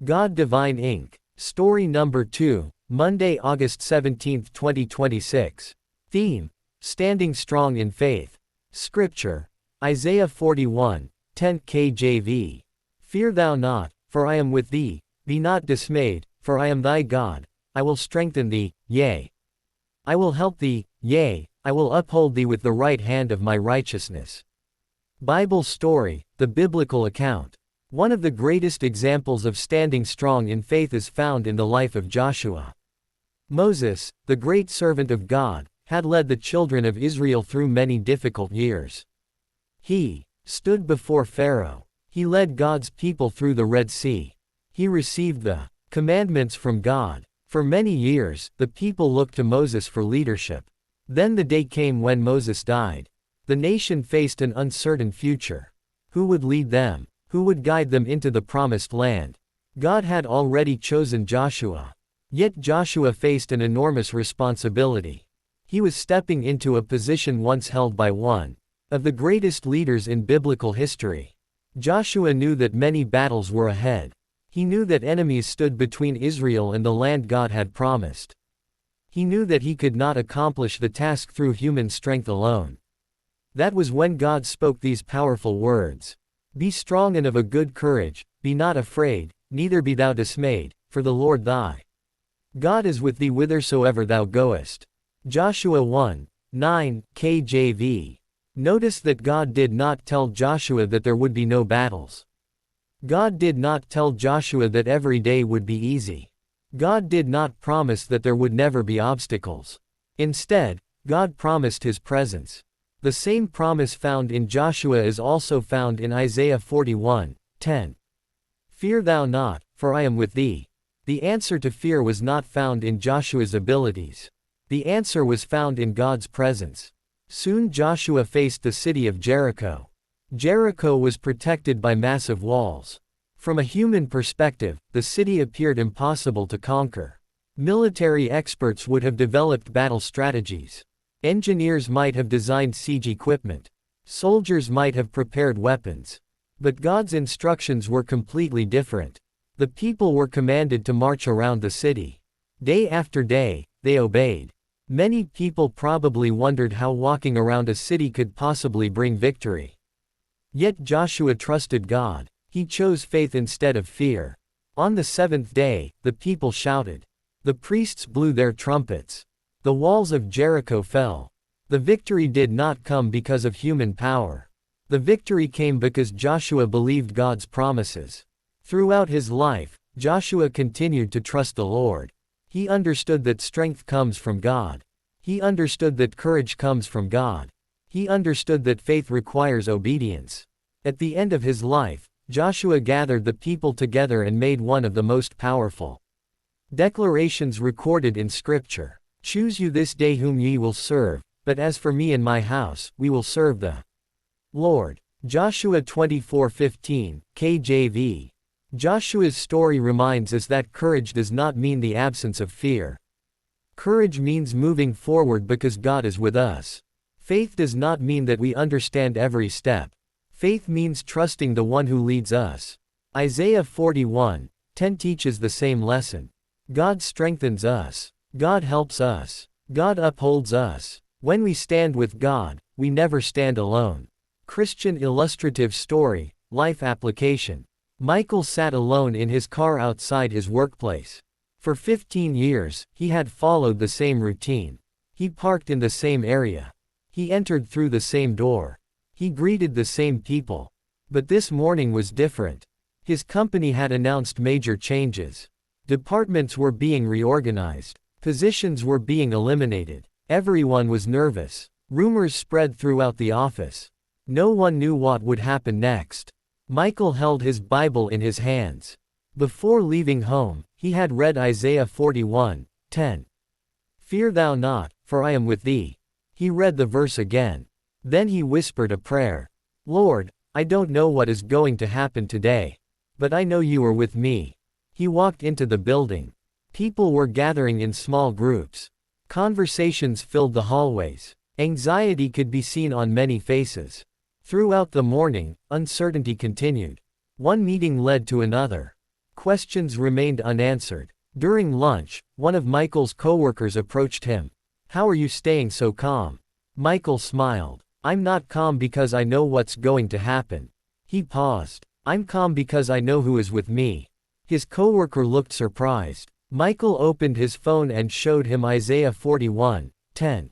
God Divine Inc. Story number 2, Monday, August 17, 2026. Theme: Standing Strong in Faith. Scripture: Isaiah 41, 10 KJV. Fear thou not, for I am with thee, be not dismayed, for I am thy God, I will strengthen thee, yea, I will help thee, yea, I will uphold thee with the right hand of my righteousness. Bible story, the biblical account. One of the greatest examples of standing strong in faith is found in the life of Joshua. Moses, the great servant of God, had led the children of Israel through many difficult years. He stood before Pharaoh. He led God's people through the Red Sea. He received the commandments from God. For many years, the people looked to Moses for leadership. Then the day came when Moses died. The nation faced an uncertain future. Who would lead them? Who would guide them into the promised land? God had already chosen Joshua. Yet Joshua faced an enormous responsibility. He was stepping into a position once held by one of the greatest leaders in biblical history. Joshua knew that many battles were ahead. He knew that enemies stood between Israel and the land God had promised. He knew that he could not accomplish the task through human strength alone. That was when God spoke these powerful words: "Be strong and of a good courage, be not afraid, neither be thou dismayed, for the Lord thy God is with thee whithersoever thou goest." Joshua 1:9 KJV. Notice that God did not tell Joshua that there would be no battles. God did not tell Joshua that every day would be easy. God did not promise that there would never be obstacles. Instead, God promised His presence. The same promise found in Joshua is also found in Isaiah 41:10. Fear thou not, for I am with thee. The answer to fear was not found in Joshua's abilities. The answer was found in God's presence. Soon Joshua faced the city of Jericho. Jericho was protected by massive walls. From a human perspective, the city appeared impossible to conquer. Military experts would have developed battle strategies. Engineers might have designed siege equipment. Soldiers might have prepared weapons. But God's instructions were completely different. The people were commanded to march around the city. Day after day, they obeyed. Many people probably wondered how walking around a city could possibly bring victory. Yet Joshua trusted God. He chose faith instead of fear. On the seventh day, the people shouted. The priests blew their trumpets. The walls of Jericho fell. The victory did not come because of human power. The victory came because Joshua believed God's promises. Throughout his life, Joshua continued to trust the Lord. He understood that strength comes from God. He understood that courage comes from God. He understood that faith requires obedience. At the end of his life, Joshua gathered the people together and made one of the most powerful declarations recorded in Scripture. "Choose you this day whom ye will serve, but as for me and my house, we will serve the Lord." Joshua 24:15 KJV. Joshua's story reminds us that courage does not mean the absence of fear. Courage means moving forward because God is with us. Faith does not mean that we understand every step. Faith means trusting the one who leads us. Isaiah 41:10 teaches the same lesson. God strengthens us. God helps us. God upholds us. When we stand with God, we never stand alone. Christian illustrative story, life application. Michael sat alone in his car outside his workplace. For 15 years, he had followed the same routine. He parked in the same area. He entered through the same door. He greeted the same people. But this morning was different. His company had announced major changes. Departments were being reorganized. Positions were being eliminated. Everyone was nervous. Rumors spread throughout the office. No one knew what would happen next. Michael held his Bible in his hands. Before leaving home, he had read Isaiah 41:10. Fear thou not, for I am with thee. He read the verse again. Then he whispered a prayer. Lord, I don't know what is going to happen today, but I know you are with me. He walked into the building. People were gathering in small groups. Conversations filled the hallways. Anxiety could be seen on many faces. Throughout the morning, uncertainty continued. One meeting led to another. Questions remained unanswered. During lunch, one of Michael's coworkers approached him. "How are you staying so calm?" Michael smiled. "I'm not calm because I know what's going to happen." He paused. "I'm calm because I know who is with me." His coworker looked surprised. Michael opened his phone and showed him Isaiah 41:10.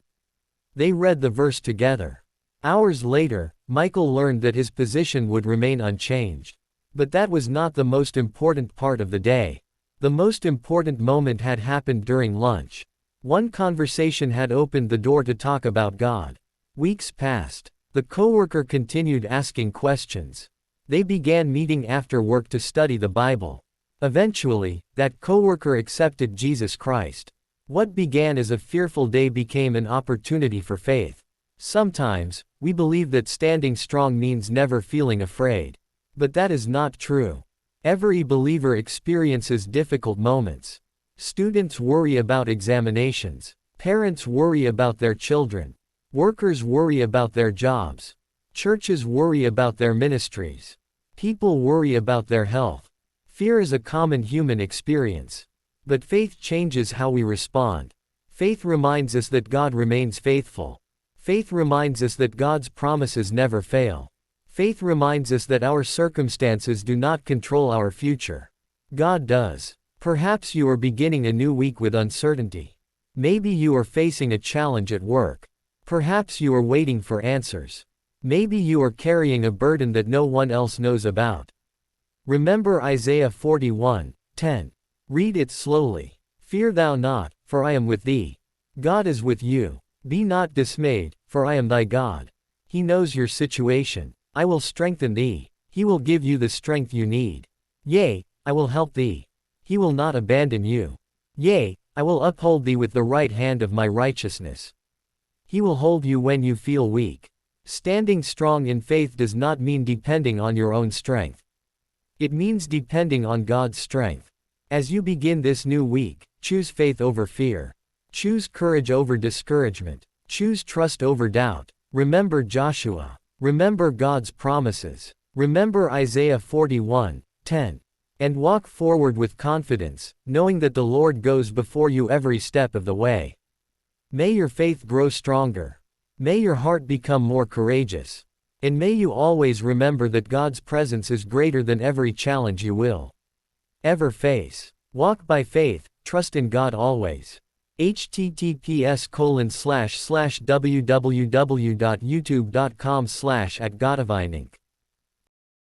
They read the verse together. Hours later, Michael learned that his position would remain unchanged. But that was not the most important part of the day. The most important moment had happened during lunch. One conversation had opened the door to talk about God. Weeks passed. The coworker continued asking questions. They began meeting after work to study the Bible. Eventually, that coworker accepted Jesus Christ. What began as a fearful day became an opportunity for faith. Sometimes, we believe that standing strong means never feeling afraid. But that is not true. Every believer experiences difficult moments. Students worry about examinations. Parents worry about their children. Workers worry about their jobs. Churches worry about their ministries. People worry about their health. Fear is a common human experience. But faith changes how we respond. Faith reminds us that God remains faithful. Faith reminds us that God's promises never fail. Faith reminds us that our circumstances do not control our future. God does. Perhaps you are beginning a new week with uncertainty. Maybe you are facing a challenge at work. Perhaps you are waiting for answers. Maybe you are carrying a burden that no one else knows about. Remember Isaiah 41:10. Read it slowly. "Fear thou not, for I am with thee. God is with you. Be not dismayed, for I am thy God. He knows your situation. I will strengthen thee. He will give you the strength you need. Yea, I will help thee. He will not abandon you. Yea, I will uphold thee with the right hand of my righteousness. He will hold you when you feel weak." Standing strong in faith does not mean depending on your own strength. It means depending on God's strength. As you begin this new week, choose faith over fear. Choose courage over discouragement. Choose trust over doubt. Remember Joshua. Remember God's promises. Remember Isaiah 41:10. And walk forward with confidence, knowing that the Lord goes before you every step of the way. May your faith grow stronger. May your heart become more courageous. And may you always remember that God's presence is greater than every challenge you will ever face. Walk by faith, trust in God always. https://www.youtube.com/@godavining